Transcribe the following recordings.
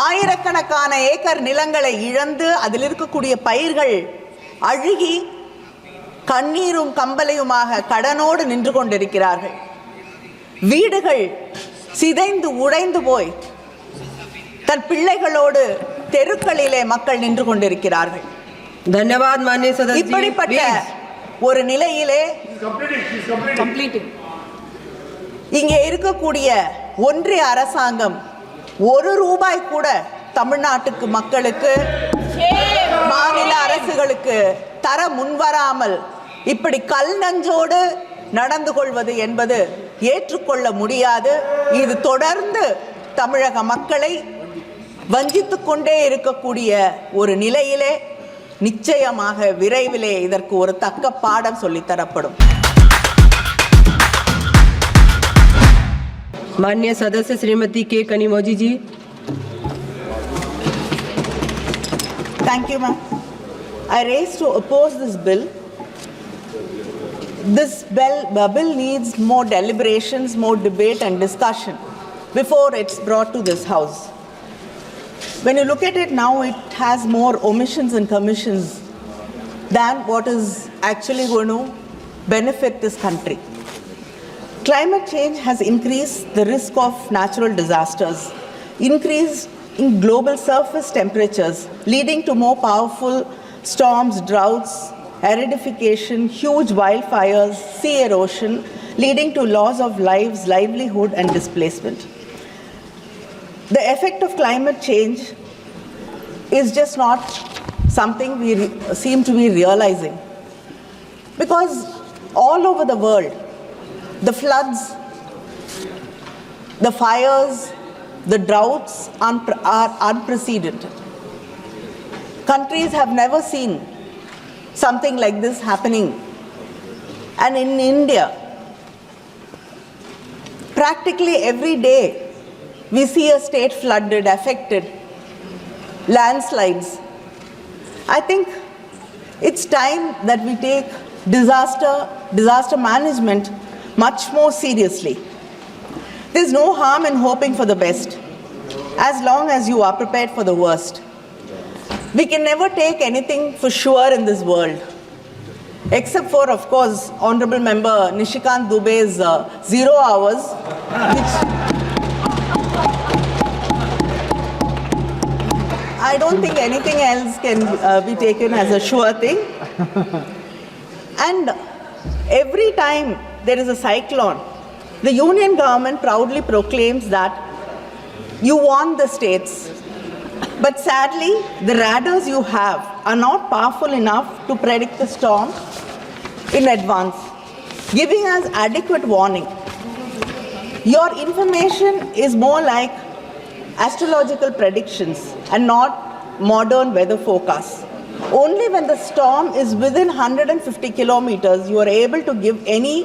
ஆயிரக்கணக்கான ஏக்கர் நிலங்களை இழந்து அதில் இருக்கக்கூடிய பயிர்கள் அழுகி கண்ணீரும் கம்பலையுமாக கடனோடு நின்று கொண்டிருக்கிறார்கள். வீடுகள் சிதைந்து உடைந்து போய் தன் பிள்ளைகளோடு தெருக்களிலே மக்கள் நின்று கொண்டிருக்கிறார்கள். धन्यवाद माननीय सदस्य। இப்படிப்பட்ட ஒரு நிலையிலே இங்கே இருக்கக்கூடிய ஒன்றிய அரசாங்கம் ₹1 கூட தமிழ்நாட்டுக்கு மக்களுக்கு மாநில அரசுகளுக்கு தர முன்வராமல் இப்படி கல் நஞ்சோடு நடந்து கொள்வது என்பது ஏற்றுக்கொள்ள முடியாது. இது தொடர்ந்து தமிழக மக்களை வஞ்சித்துக் கொண்டே இருக்கக்கூடிய ஒரு நிலையிலே நிச்சயமாக விரைவிலே இதற்கு ஒரு தக்க பாடம் சொல்லித்தரப்படும். माननीय सदस्य श्रीमती के कनिमोजी जी। Thank you, ma'am. I raise to oppose this bill. This bill needs more deliberations, more debate and discussion before it's brought to this house. When you look at it now, it has more omissions and commissions than what is actually going to benefit this country. Climate change has increased the risk of natural disasters, increase in global surface temperatures, leading to more powerful storms, droughts, aridification, huge wildfires, sea erosion, leading to loss of lives, livelihood, and displacement. The effect of climate change is just not something we seem to be realizing, because all over the world, the floods, the fires, the droughts are unprecedented. Countries have never seen something like this happening. And in India, practically every day, we see a state flooded, affected, landslides. I think it's time that we take disaster management much more seriously. There's no harm in hoping for the best, as long as you are prepared for the worst. We can never take anything for sure in this world, except for, of course, Honorable Member Nishikant Dubey's 0 hours, which I don't think anything else can be taken as a sure thing. And every time there is a cyclone, the union government proudly proclaims that you want the states. But sadly, the radars you have are not powerful enough to predict the storm in advance, giving us adequate warning. Your information is more like astrological predictions and not modern weather forecasts. Only when the storm is within 150 kilometers, you are able to give any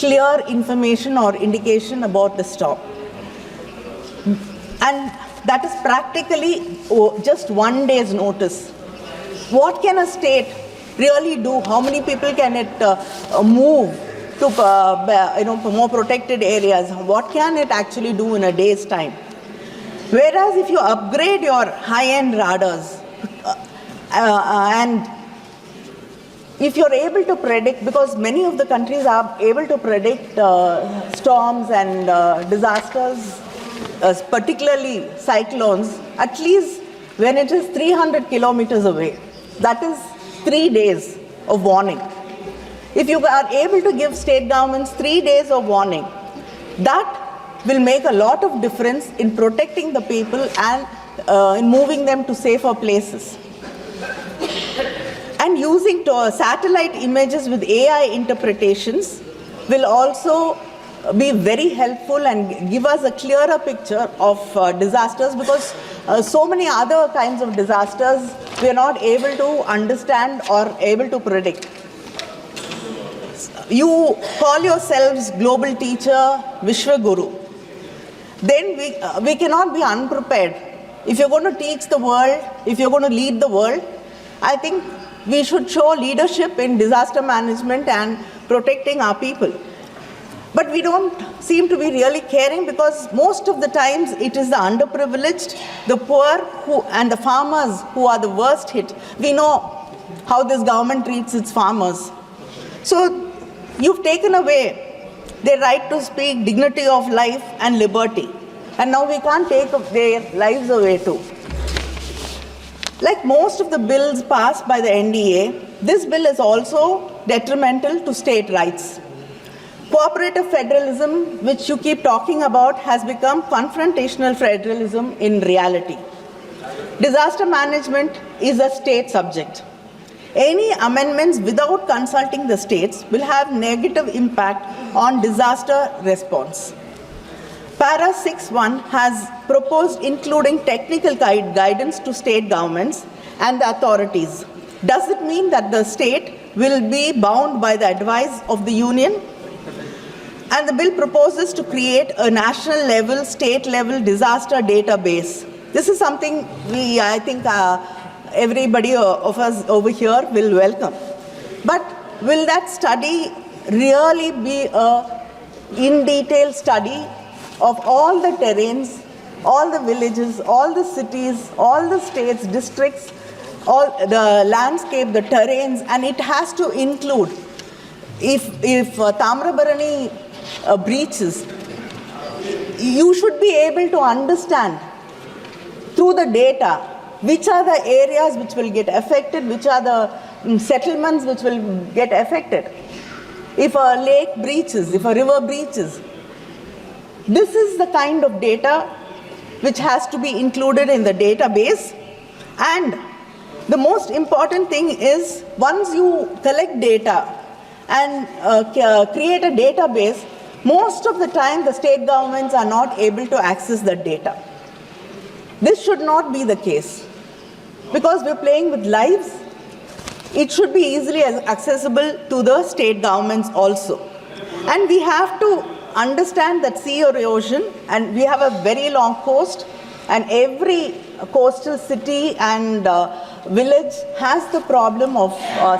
clear information or indication about the storm. And that is practically just 1 day's notice. What can a state really do? How many people can it move to more protected areas? What can it actually do in a day's time? Whereas if you upgrade your high-end radars and if you're able to predict, because many of the countries are able to predict storms and disasters, particularly cyclones, at least when it is 300 kilometers away. That is 3 days of warning. If you are able to give state governments 3 days of warning, that will make a lot of difference in protecting the people and in moving them to safer places. And using satellite images with AI interpretations will also be very helpful and give us a clearer picture of disasters, because so many other kinds of disasters we are not able to understand or able to predict. You call yourselves global teacher, Vishwa Guru. Then we cannot be unprepared. If you're going to teach the world, if you're going to lead the world, I think we should show leadership in disaster management and protecting our people. But we don't seem to be really caring because most of the times it is the underprivileged, the poor and the farmers who are the worst hit. We know how this government treats its farmers. So you've taken away their right to speak, dignity of life and liberty. And now we can't take their lives away too. Like most of the bills passed by the NDA, this bill is also detrimental to state rights. Cooperative federalism, which you keep talking about, has become confrontational federalism in reality. Disaster management is a state subject. Any amendments without consulting the states will have negative impact on disaster response. Para 6.1 has proposed including technical guidance to state governments and the authorities. Does it mean that the state will be bound by the advice of the union? And the bill proposes to create a national level, state level disaster database. This is something I think everybody of us over here will welcome. But will that study really be a in detail study of all the terrains, all the villages, all the cities, all the states, districts, all the landscape, the terrains, and it has to include if Tamrabarani breaches, you should be able to understand through the data which are the areas which will get affected, which are the settlements which will get affected. If a lake breaches, if a river breaches, this is the kind of data which has to be included in the database. And the most important thing is once you collect data and create a database, most of the time the state governments are not able to access the data. This should not be the case because we're playing with lives. It should be easily accessible to the state governments also. And we have to understand that sea erosion, and we have a very long coast, and every coastal city and village has the problem of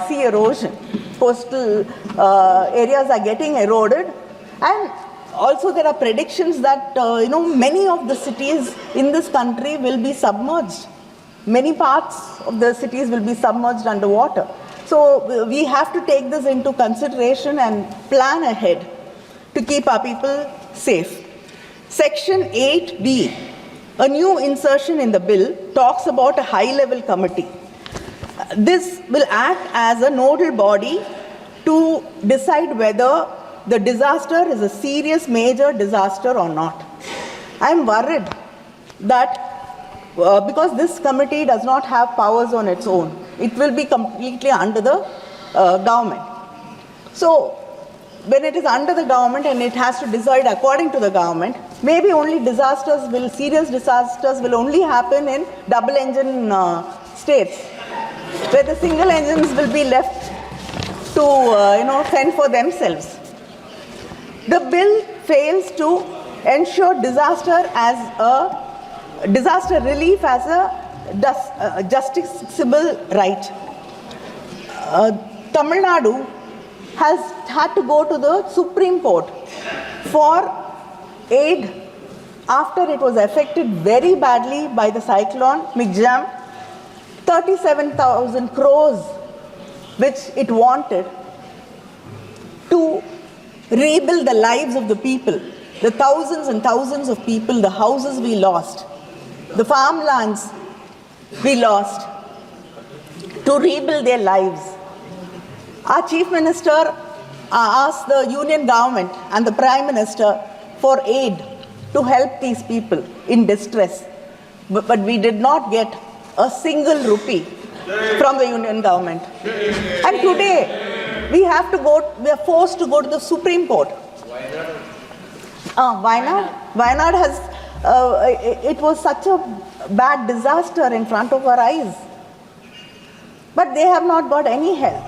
sea erosion. Coastal areas are getting eroded. And also there are predictions that many of the cities in this country will be submerged. Many parts of the cities will be submerged underwater. So we have to take this into consideration and plan ahead to keep our people safe. Section 8B, a new insertion in the bill, talks about a high-level committee. This will act as a nodal body to decide whether the disaster is a serious major disaster or not. I am worried that because this committee does not have powers on its own, it will be completely under the government. So when it is under the government and it has to decide according to the government, maybe only serious disasters will only happen in double engine states, where the single engines will be left to fend for themselves. The bill fails to ensure disaster relief as a justiciable right. Tamil Nadu has had to go to the Supreme Court for aid after it was affected very badly by the cyclone Migjam. 37,000 crores which it wanted to rebuild the lives of the people, the thousands and thousands of people, the houses we lost, the farmlands we lost, to rebuild their lives. Our Chief Minister asked the Union government and the Prime Minister for aid to help these people in distress. But we did not get a single rupee from the Union government. And today, we are forced to go to the Supreme Court. Why not? Wayanad has, it was such a bad disaster in front of our eyes. But they have not got any help.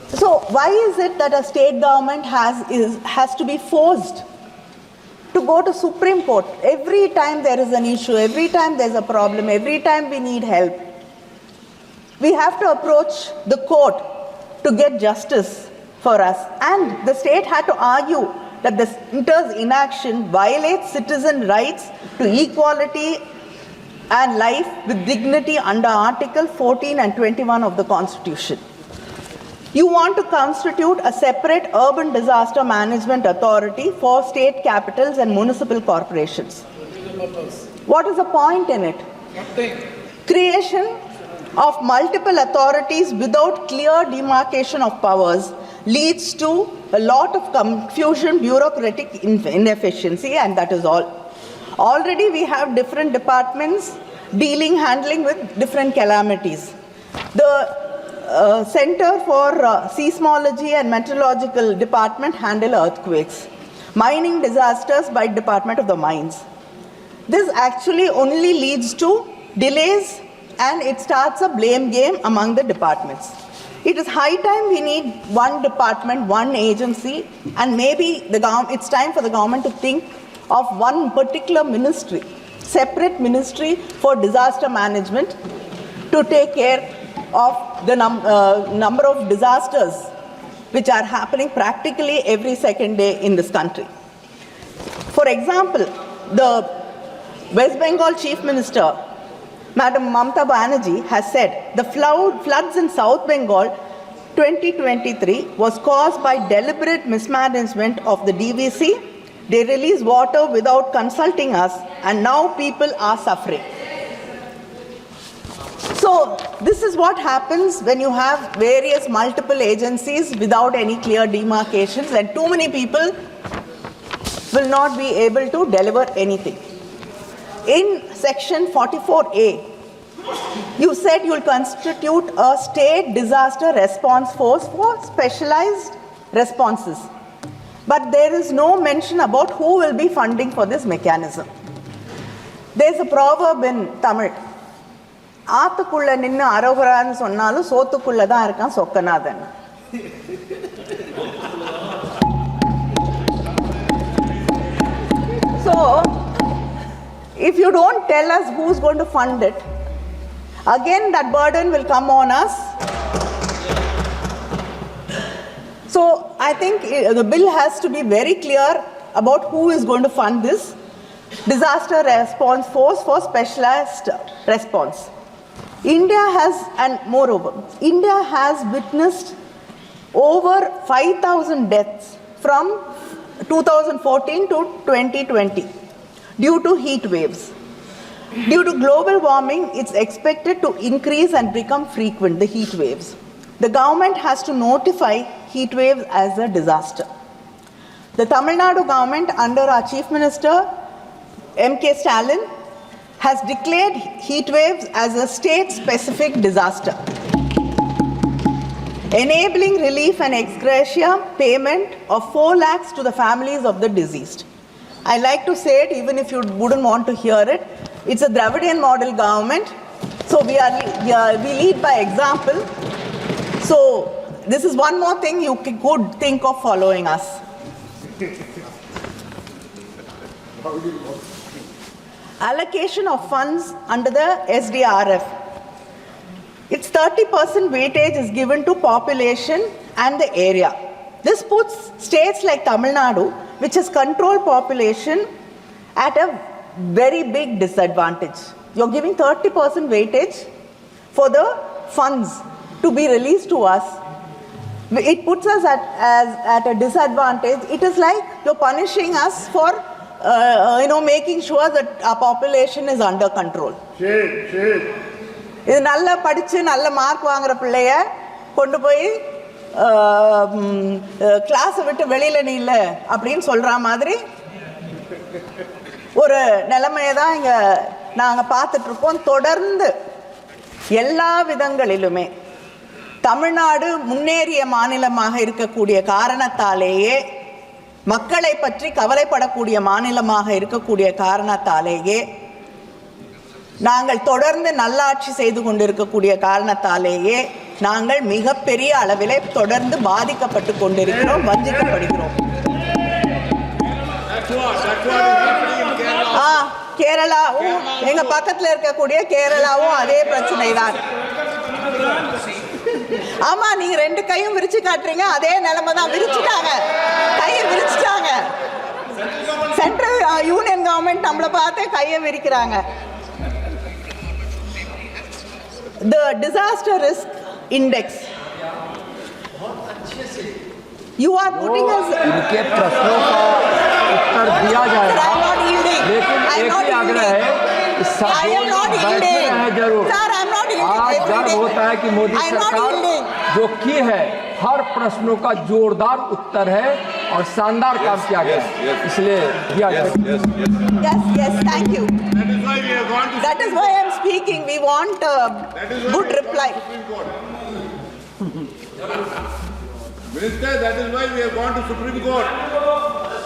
So why is it that a state government has to be forced to go to Supreme Court every time there is an issue, every time there's a problem, every time we need help? We have to approach the court to get justice for us. And the state had to argue that the center's inaction violates citizen rights to equality and life with dignity under Article 14 and 21 of the Constitution. You want to constitute a separate urban disaster management authority for state capitals and municipal corporations. What is the point in it? Creation of multiple authorities without clear demarcation of powers leads to a lot of confusion, bureaucratic inefficiency, and that is all. Already we have different departments handling with different calamities. The Center for Seismology and Meteorological Department handle earthquakes. Mining disasters by Department of the Mines. This actually only leads to delays, and it starts a blame game among the departments. It is high time we need one department, one agency, and maybe it's time for the government to think of one particular ministry, separate ministry for disaster management to take care of the number of disasters which are happening practically every second day in this country. For example, the West Bengal Chief Minister, Madam Mamata Banerjee, has said the floods in South Bengal 2023 was caused by deliberate mismanagement of the DVC. They release water without consulting us, and now people are suffering. So this is what happens when you have various multiple agencies without any clear demarcations, and too many people will not be able to deliver anything. In section 44A, you said you will constitute a state disaster response force for specialized responses. But there is no mention about who will be funding for this mechanism. There is a proverb in Tamil. ஆத்துக்குள்ள நின்னு அரோகரான்னு சொன்னாலும் சோத்துக்குள்ள தான் இருக்கான் Chokkanathan. So, if you don't tell us who's going to fund it, again that burden will come on us. So I think the bill has to be very clear about who is going to fund this disaster response force for specialized response. India has, and moreover, India has witnessed over 5,000 deaths from 2014 to 2020 due to heat waves. Due to global warming, it's expected to increase and become frequent, the heat waves. The government has to notify heat waves as a disaster. The Tamil Nadu government under our Chief Minister, M.K. Stalin, has declared heat waves as a state-specific disaster, enabling relief and ex gratia payment of 4 lakhs to the families of the deceased. I like to say it, even if you wouldn't want to hear it, it's a Dravidian model government, so we lead by example. So this is one more thing you could think of following us. Allocation of funds under the SDRF. Its 30% weightage is given to population and the area. This puts states like Tamil Nadu, which has controlled population, at a very big disadvantage. You're giving 30% weightage for the funds to be released to us. It puts us at a disadvantage. It is like you're punishing us for making sure that our population is under control. இது நல்லா படிச்சு நல்ல mark வாங்குற பிள்ளைய கொண்டு போய் கிளாஸை விட்டு வெளியில நில்ல அப்படின்னு சொல்ற மாதிரி ஒரு நிலைமையை தான் இங்க நாங்க பார்த்துட்டு இருக்கோம். தொடர்ந்து எல்லா விதங்களிலுமே தமிழ்நாடு முன்னேறிய மாநிலமாக இருக்கக்கூடிய காரணத்தாலேயே, மக்களை பற்றி கவலைப்படக்கூடிய மாநிலமாக இருக்கக்கூடிய காரணத்தாலேயே, நாங்கள் தொடர்ந்து நல்லாட்சி செய்து கொண்டிருக்கக்கூடிய காரணத்தாலேயே நாங்கள் மிகப்பெரிய அளவிலே தொடர்ந்து பாதிக்கப்பட்டு கொண்டிருக்கிறோம், வஞ்சிக்கப்படுகிறோம். கேரளாவும் எங்க பக்கத்தில் இருக்கக்கூடிய கேரளாவும் அதே பிரச்சனை தான். ஆமா, நீங்க ரெண்டு கையும் விரிச்சு காட்டுறீங்க, அதே நிலைமை தான். விரிச்சுட்டாங்க, கையை விரிச்சுட்டாங்க. சென்ட்ரல் யூனியன் கவர்மெண்ட் நம்மளை பார்த்து கையை விரிக்கிறாங்க. The disaster risk index. You are putting us. इनके प्रश्नों का उत्तर दिया जाएगा, लेकिन एक ही आग्रह है, जरूर आज डर होता है कि मोदी सरकार जो की है हर प्रश्नों का जोरदार उत्तर है और शानदार काम किया गया, इसलिए दिया जाएगा. Yes, thank you. That is why I am speaking. We want a good reply. Minister, that is why we have gone to Supreme Court,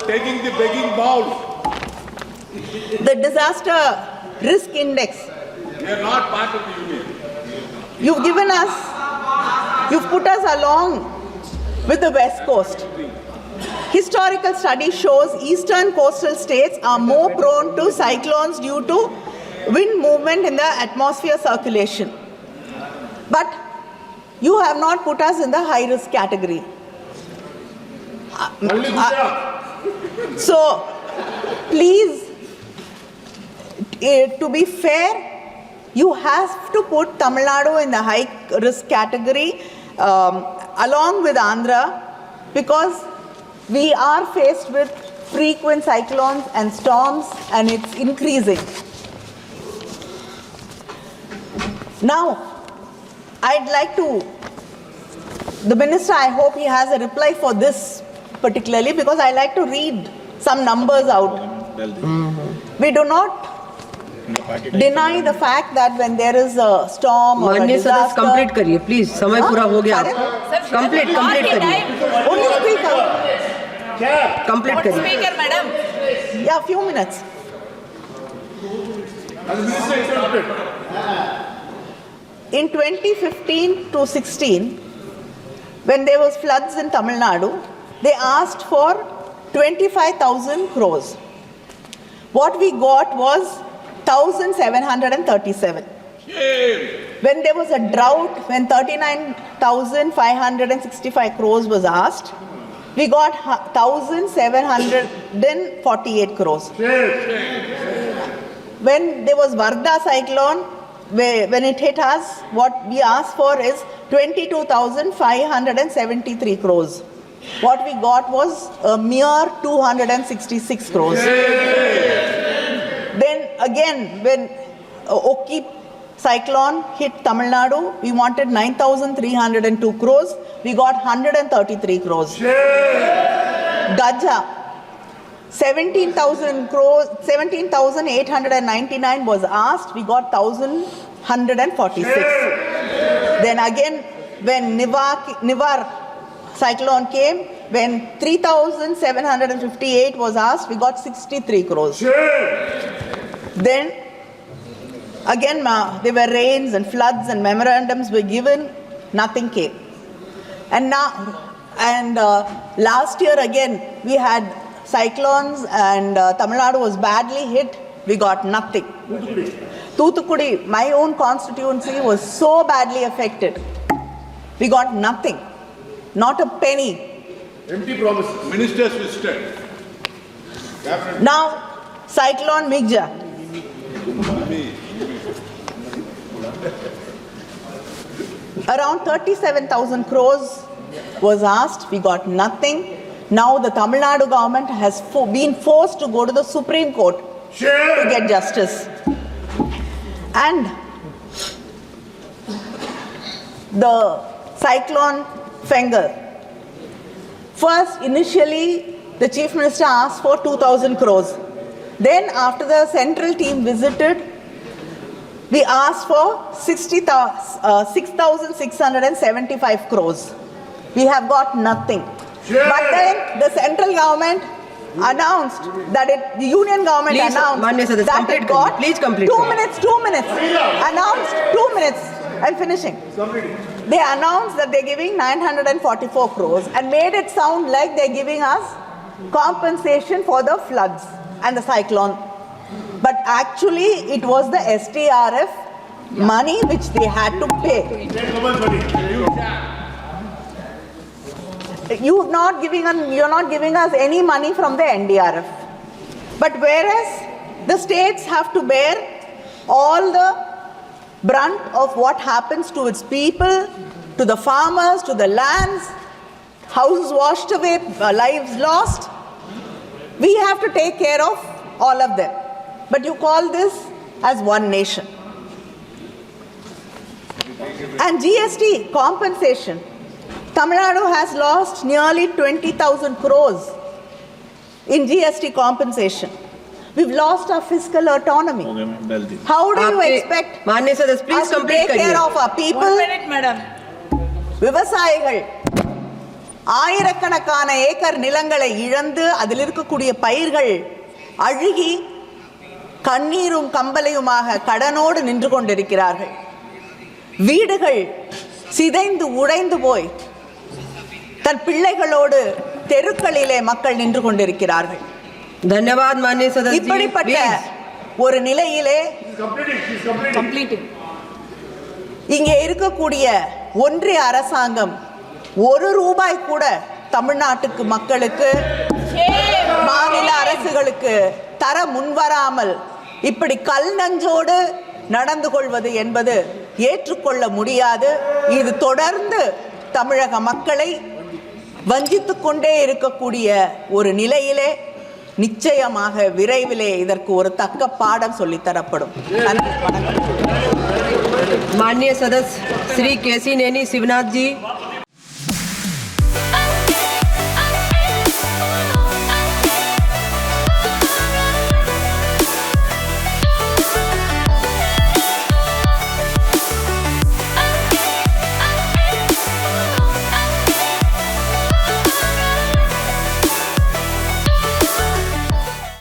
taking the begging bowl. The disaster risk index. We are not part of the union. You've given us, you've put us along with the West Coast. Historical study shows eastern coastal states are more prone to cyclones due to wind movement in the atmosphere circulation. But you have not put us in the high risk category. So, please, to be fair, you have to put Tamil Nadu in the high risk category along with Andhra, because we are faced with frequent cyclones and storms and it's increasing. Now, I'd like to, the minister, I hope he has a reply for this particularly, because I like to read some numbers out. We do not deny the fact that when there is a storm or a माननीय सदस्य disaster. Complete करिए please, समय पूरा हो गया. Complete करिए, Only speaker. Complete करिए. Speaker, madam. Yeah, few minutes. In 2015 to 16, when there was floods in Tamil Nadu, they asked for 25,000 crores. What we got was 1,737. When there was a drought, when 39,565 crores was asked, we got 1,748 crores. When there was Varda cyclone, when it hit us, what we asked for is 22,573 crores. What we got was a mere 266 crores. Then again, when Oki cyclone hit Tamil Nadu, we wanted 9,302 crores. We got 133 crores. Gaja, 17,000 crores, 17,899 was asked. We got 1,146. Then again, when Nivar cyclone came, when 3,758 was asked, we got 63 crores. Then again, there were rains and floods and memorandums were given, nothing came. And now, last year again, we had cyclones and Tamil Nadu was badly hit, we got nothing. Thoothukudi, my own constituency, was so badly affected. We got nothing, not a penny. Empty promises. Ministers visited. Now, cyclone Migja. Around 37,000 crores was asked, we got nothing. Now the Tamil Nadu government has been forced to go to the Supreme Court to get justice. And the cyclone Fengal. First, initially, the Chief Minister asked for 2,000 crores. Then, after the central team visited, we asked for 6,675 crores. We have got nothing. But then the central government announced that the union government Please, announced Manya Sadhya, that complete it got करिए. Please complete 2 करिए. minutes, 2 minutes. Announced 2 minutes. I'm finishing. They announced that they're giving 944 crores and made it sound like they're giving us compensation for the floods and the cyclone. But actually, it was the STRF money which they had to pay. You're not giving us any money from the NDRF. But whereas the states have to bear all the brunt of what happens to its people, to the farmers, to the lands, houses washed away, lives lost, we have to take care of all of them. But you call this as one nation. And GST compensation. Tamil Nadu has lost nearly 20,000 crores in GST compensation. We've lost our fiscal autonomy. How do you expect us to take care of our people? 1 minute, madam. விவசாயிகள் ஆயிரக்கணக்கான acre நிலங்களை இழந்து அதில் இருக்கக்கூடிய பயிர்கள் அழுகி கண்ணீரும் கம்பலையுமாக கடனோடு நின்று கொண்டிருக்கிறார்கள். வீடுகள் சிதைந்து உடைந்து போய் தன் பிள்ளைகளோடு தெருக்களிலே மக்கள் நின்று கொண்டிருக்கிறார்கள். धन्यवाद माननीय सदस्य இப்படிப்பட்ட ஒரு நிலையிலே இங்கே இருக்கக்கூடிய ஒன்றிய அரசாங்கம் ₹1 கூட தமிழ்நாட்டுக்கு மக்களுக்கு மாநில அரசுகளுக்கு தர முன்வராமல் இப்படி கல் நஞ்சோடு நடந்து கொள்வது என்பது ஏற்றுக்கொள்ள முடியாது. இது தொடர்ந்து தமிழக மக்களை வஞ்சித்துக் கொண்டே இருக்கக்கூடிய ஒரு நிலையிலே நிச்சயமாக விரைவிலே இதற்கு ஒரு தக்க பாடம் சொல்லித்தரப்படும். माननीय सदस्य श्री केसी नैनी शिवनाथ जी।